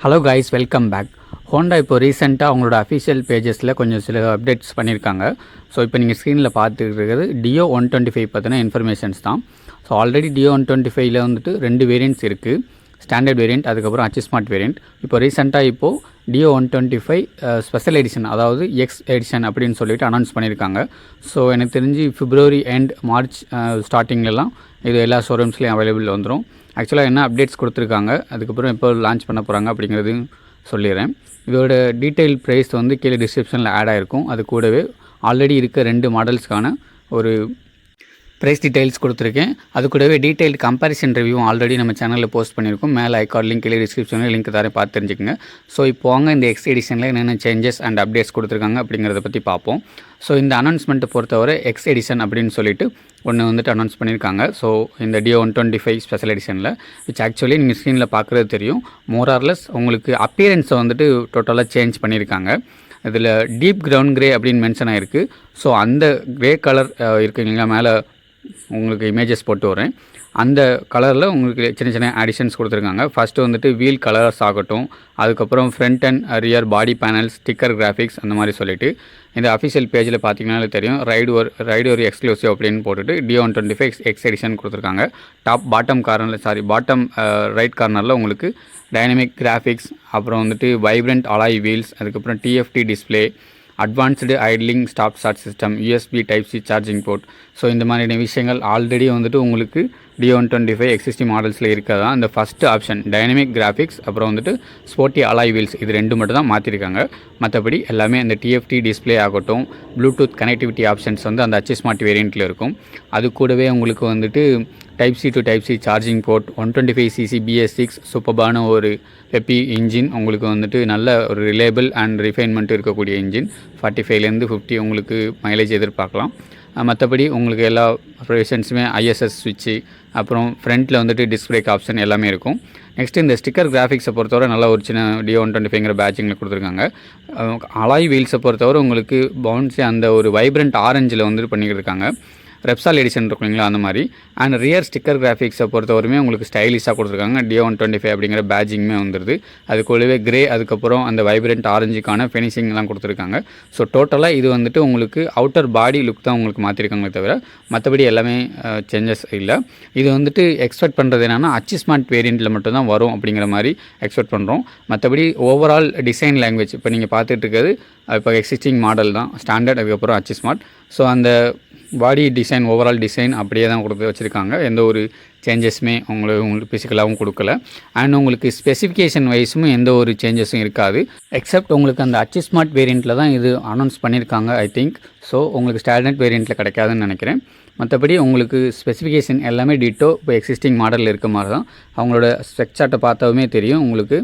Hello guys, welcome back. Honda இப்போ ரீசெண்டாக அவங்களோட அஃபிஷியல் பேஜஸில் கொஞ்சம் சில அப்டேட்ஸ் பண்ணியிருக்காங்க. ஸோ இப்போ நீங்கள் ஸ்க்ரீனில் பார்த்துட்டு இருக்கிறது டியோ 125 பற்றின இன்ஃபர்மேஷன்ஸ் தான். ஸோ ஆல்ரெடி டியோ 125ல் வந்துட்டு 2 வேரியண்ட்ஸ் இருக்குது. ஸ்டாண்டர்ட் வேரியண்ட், அதுக்கப்புறம் அச்சிஸ்மார்ட் வேரியண்ட். இப்போ ரீசெண்டாக இப்போது டியோ 125 ஸ்பெஷல் எடிஷன், அதாவது எக்ஸ் எடிஷன் அப்படின்னு சொல்லிட்டு அனௌன்ஸ் பண்ணியிருக்காங்க. ஸோ எனக்கு தெரிஞ்சு பிப்ரவரி அண்ட் மார்ச் ஸ்டார்டிங்லலாம் இது எல்லா ஷோரூம்ஸ்லேயும் அவைலபிள் வந்துடும். ஆக்சுவலாக என்ன அப்டேட்ஸ் கொடுத்துருக்காங்க, அதுக்கப்புறம் எப்போ லான்ச் பண்ண போகிறாங்க அப்படிங்கிறது சொல்லிடுறேன். இதோட டீட்டெயில் ப்ரைஸ் வந்து கீழே டிஸ்கிரிப்ஷனில் ஆட் ஆகிருக்கும். அது கூடவே ஆல்ரெடி இருக்க 2 மாடல்ஸ்க்கான ஒரு ப்ரைஸ் டீட்டெயில்ஸ் கொடுத்துருக்கேன். அது கூடவே டீட்டெயில் கம்பேரிசன் ரிவ்யூ ஆல்ரெடி நம்ம சேனலில் போஸ்ட் பண்ணியிருக்கோம். மேலே ஐகார்ட் லிங்க் கீழே டிஸ்கிரிப்ஷனில் லிங்க் தரேன், பார்த்து தெரிஞ்சுக்கோங்க. ஸோ இப்போ வாங்க இந்த எக்ஸ் எடிஷனில் என்னென்ன சேஞ்சஸ் அண்ட் அப்டேட்ஸ் கொடுத்துருக்காங்க அப்படிங்கிறத பற்றி பார்ப்போம். ஸோ இந்த அனௌன்ஸ்மெண்ட்டை பொறுத்தவரை எக்ஸ் எடிஷன் அப்படின்னு சொல்லிட்டு ஒன்று வந்துட்டு அனௌன்ஸ் பண்ணியிருக்காங்க. ஸோ இந்த டியோ 125 ஸ்பெஷல் எடிஷனில் விச் ஆக்சுவலி நீங்கள் ஸ்க்ரீனில் பார்க்குறது தெரியும். மோரார்லெஸ் உங்களுக்கு அப்பியரன்ஸை வந்துட்டு டோட்டலாக சேஞ்ச் பண்ணியிருக்காங்க. இதில் டீப் கிரவுண்ட் கிரே அப்படின்னு மென்ஷன் ஆகிருக்கு. ஸோ அந்த கிரே கலர் இருக்குங்களா, மேலே உங்களுக்கு இமேஜஸ் போட்டு வரேன். அந்த கலரில் உங்களுக்கு சின்ன சின்ன ஆடிஷன்ஸ் கொடுத்துருக்காங்க. ஃபஸ்ட்டு வந்துட்டு வீல் கலர்ஸ் ஆகட்டும், அதுக்கப்புறம் front and rear body panels, sticker graphics, அந்த மாதிரி சொல்லிவிட்டு இந்த அஃபிஷியல் பேஜில் பார்த்தீங்கன்னாலே தெரியும். ரைடு ஒரு எக்ஸ்க்ளூசிவ் அப்படின்னு போட்டுட்டு டியோ 125 எக்ஸ் எடிஷன் கொடுத்துருக்காங்க. பாட்டம் ரைட் கார்னரில் உங்களுக்கு டைனமிக் கிராஃபிக்ஸ், அப்புறம் வந்துட்டு வைப்ரண்ட் அலாய் வீல்ஸ், அதுக்கப்புறம் TFT display, advanced idling stop start system, USB type C charging port. So இந்த மாதிரியான விஷயங்கள் ஆல்ரெடி வந்துட்டு உங்களுக்கு டியோ 125 எக்ஸிஸ்டிங் மாடல்ஸில் இருக்கதான். இந்த ஃபஸ்ட்டு ஆப்ஷன் டைனமிக் கிராஃபிக்ஸ், அப்புறம் வந்துட்டு ஸ்போர்ட்டி அலாய் வீல்ஸ், இது 2 மட்டும் தான் மாற்றிருக்காங்க. மற்றபடி எல்லாமே இந்த டிஎஃப்டி டிஸ்பிளே ஆகட்டும், ப்ளூடூத் கனெக்டிவிட்டி ஆப்ஷன்ஸ் வந்து அந்த அச்சிஸ்மார்ட் வேரியண்ட்டில் இருக்கும். அது கூடவே உங்களுக்கு வந்துட்டு type C to type C charging port, 125cc BS6 சூப்பர்பான ஒரு பெப்பி இன்ஜின், உங்களுக்கு வந்துட்டு நல்ல ஒரு ரிலேபிள் அண்ட் ரிஃபைன்மெண்ட் இருக்கக்கூடிய இன்ஜின். 45லேருந்து 50 உங்களுக்கு மைலேஜ் எதிர்பார்க்கலாம். மற்றபடி உங்களுக்கு எல்லா ப்ரொவிஷன்ஸுமே ISS ஸ்விட்சு, அப்புறம் ஃப்ரண்ட்டில் வந்துட்டு டிஸ்க் பிரேக் ஆப்ஷன் எல்லாமே இருக்கும். நெக்ஸ்ட்டு இந்த ஸ்டிக்கர் கிராஃபிக்ஸை பொறுத்தவரை நல்லா ஒரு சின்ன டியோ 125ங்கிற பேட்சிங்கில் கொடுத்துருக்காங்க. அலாய் வீல்ஸை பொறுத்தவரை உங்களுக்கு பவுன்ஸி அந்த ஒரு வைப்ரண்ட் ஆரஞ்சில் வந்துட்டு பண்ணிக்கிட்டு ரெப்சால் எடிஷன் இருக்குங்களா, அந்த மாதிரி. அண்ட் ரியர் ஸ்டிக்கர் கிராஃபிக்ஸை பொறுத்தவரையுமே உங்களுக்கு ஸ்டைலிஷாக கொடுத்துருக்காங்க. டியோ 125 அப்படிங்கிற பேட்சிங்குமே வந்துடுது. அது கூடவே கிரே, அதுக்கப்புறம் அந்த வைப்ரண்ட் ஆரஞ்சுக்கான ஃபினிஷிங்லாம் கொடுத்துருக்காங்க. ஸோ டோட்டலாக இது வந்துட்டு உங்களுக்கு அவுட்டர் பாடி லுக் தான் உங்களுக்கு மாற்றிருக்காங்களே தவிர மற்றபடி எல்லாமே சேஞ்சஸ் இல்லை. இது வந்துட்டு எக்ஸ்பெக்ட் பண்ணுறது என்னென்னா அச்சிஸ்மார்ட் வேரியண்ட்டில் மட்டும்தான் வரும் அப்படிங்கிற மாதிரி எக்ஸ்பெக்ட் பண்ணுறோம். மற்றபடி ஓவரால் டிசைன் லாங்குவேஜ் இப்போ நீங்கள் பார்த்துட்டு இருக்கிறது இப்போ எக்ஸிஸ்டிங் மாடல் தான், ஸ்டாண்டர்ட், அதுக்கப்புறம் அச்சிஸ்மார்ட். ஸோ அந்த பாடி டிசைன், ஓவரால் டிசைன் அப்படியே தான் கொடுத்து வச்சுருக்காங்க. எந்த ஒரு சேஞ்சஸுமே உங்களுக்கு ஃபிசிக்கலாகவும் கொடுக்கல. அண்ட் உங்களுக்கு ஸ்பெசிஃபிகேஷன் வைஸும் எந்த ஒரு சேஞ்சஸும் இருக்காது. எக்ஸப்ட் உங்களுக்கு அந்த அச்சிஸ்மார்ட் வேரியண்ட்டில் தான் இது அனௌன்ஸ் பண்ணியிருக்காங்க ஐ திங்க். ஸோ உங்களுக்கு ஸ்டாண்டர்ட் வேரியண்ட்டில் கிடைக்காதுன்னு நினைக்கிறேன். மற்றபடி உங்களுக்கு ஸ்பெசிஃபிகேஷன் எல்லாமே டிட்டோ இப்போ எக்ஸிஸ்டிங் மாடலில் இருக்க மாதிரி தான். அவங்களோட ஸ்பெக் சார்ட்டை பார்த்தாலுமே தெரியும் உங்களுக்கு.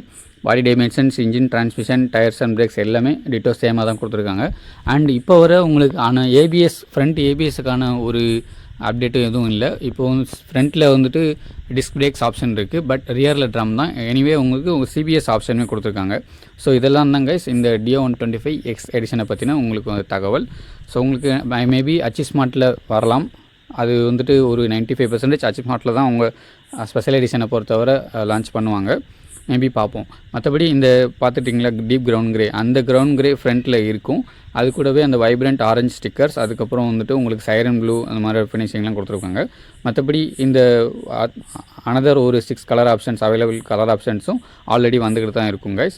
Body dimensions, engine, transmission, tyres and brakes எல்லாமே டிட்டோ சேமாக தான் கொடுத்துருக்காங்க. அண்ட் இப்போ வர உங்களுக்கு ABS ஃப்ரண்ட் ABSக்கான ஒரு அப்டேட்டும் எதுவும் இல்லை. இப்போ ஃப்ரண்ட்டில் வந்துட்டு டிஸ்க் பிரேக்ஸ் ஆப்ஷன் இருக்குது, பட் ரியரில் ட்ரம் தான். எனிவே உங்களுக்கு CBS ஆப்ஷனுமே கொடுத்துருக்காங்க. ஸோ இதெல்லாம் தான் கைஸ் இந்த டியோ 125 எக்ஸ் எடிஷனை பற்றின உங்களுக்கு தகவல். ஸோ உங்களுக்கு மேபி அச்சிஸ்மார்ட்டில் வரலாம். அது வந்துட்டு ஒரு 95% அச்சிஸ்மார்ட்டில் தான் அவங்க ஸ்பெஷல் எடிஷனை பொறுத்தவரை லான்ச் பண்ணுவாங்க. மேபி பார்ப்போம். மற்றபடி இந்த பார்த்துட்டிங்களா டீப் கிரவுண்ட் கிரே, அந்த கிரவுண்ட் கிரே ஃப்ரண்ட்டில் இருக்கும். அது கூடவே அந்த வைப்ரண்ட் ஆரஞ்ச் ஸ்டிக்கர்ஸ், அதுக்கப்புறம் வந்துட்டு உங்களுக்கு சைரன் ப்ளூ, அந்த மாதிரி ஃபினிஷிங்லாம் கொடுத்துருக்காங்க. மற்றபடி இந்த அனதர் ஒரு 6 கலர் ஆப்ஷன்ஸ், அவைலபிள் கலர் ஆப்ஷன்ஸும் ஆல்ரெடி வந்துக்கிட்டு தான் இருக்கும் கைஸ்.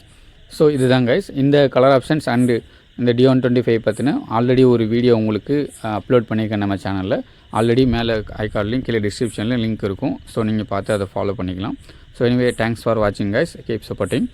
ஸோ இதுதான் கைஸ் இந்த கலர் ஆப்ஷன்ஸ். அண்டு இந்த டியோ 125 பற்றின ஆல்ரெடி ஒரு வீடியோ உங்களுக்கு அப்லோட் பண்ணியிருக்கேன் நம்ம சேனலில். ஆல்ரெடி மேலே ஐகார்ட் லிங்க், கீழே டிஸ்கிரிப்ஷனில் லிங்க் இருக்கும். ஸோ நீங்கள் பார்த்து அதை ஃபாலோ பண்ணிக்கலாம். ஸோ எனிவே, தேங்க்ஸ் ஃபார் வாட்சிங் கைஸ். Keep supporting.